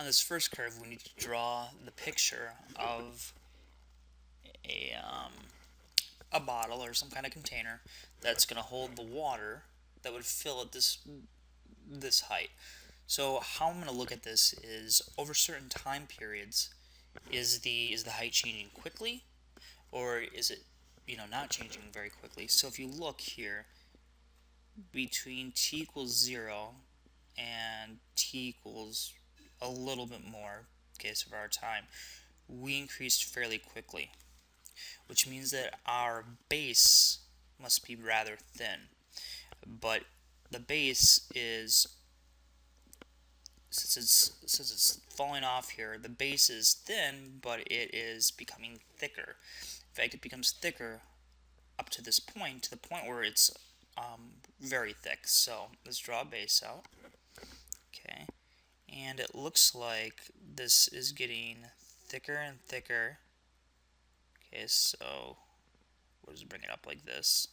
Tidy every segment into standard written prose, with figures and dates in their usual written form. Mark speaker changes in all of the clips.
Speaker 1: on this first curve, we need to draw the picture of a, um, a bottle or some kind of container that's going to hold the water that would fill at this height. So how I'm going to look at this is over certain time periods, is the height changing quickly, or is it not changing very quickly? So if you look here, between t equals 0 and t equals a little bit more, case of our time, we increased fairly quickly, which means that our base must be rather thin. But the base is, since it's falling off here, the base is thin, but it is becoming thicker. In fact, it becomes thicker up to this point, to the point where it's very thick. So let's draw a base out. Okay, and it looks like this is getting thicker and thicker. Okay, so we'll just bring it up like this.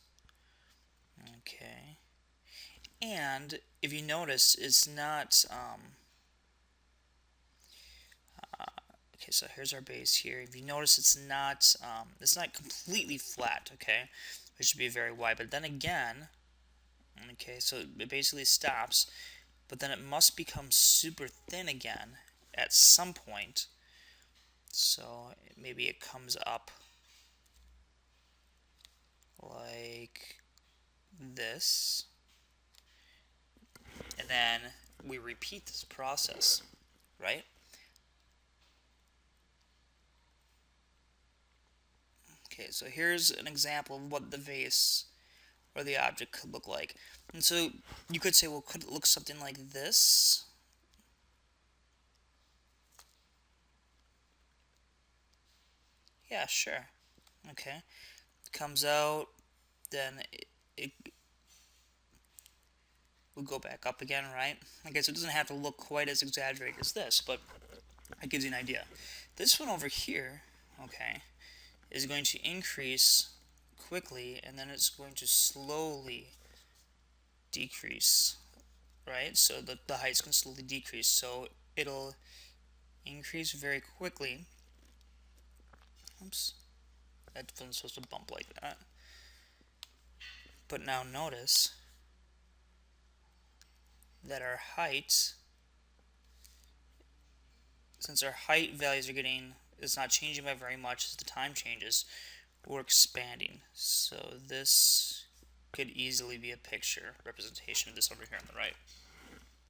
Speaker 1: Okay, and if you notice, it's not okay, so here's our base here. If you notice, it's not completely flat. Okay, it should be very wide. But then again, okay, so it basically stops, but then it must become super thin again at some point. So maybe it comes up like this, and then we repeat this process, right? Okay, so here's an example of what the vase or the object could look like. And so you could say, well, could it look something like this? Yeah, sure. Okay. It comes out, then it will go back up again, right? Okay, so it doesn't have to look quite as exaggerated as this, but that gives you an idea. This one over here, okay, is going to increase quickly, and then it's going to slowly decrease, right? So the height's going to slowly decrease, so it'll increase very quickly. Oops, that wasn't supposed to bump like that. But now notice that our height, since our height values it's not changing by very much as the time changes, we're expanding. So this could easily be a picture representation of this over here on the right.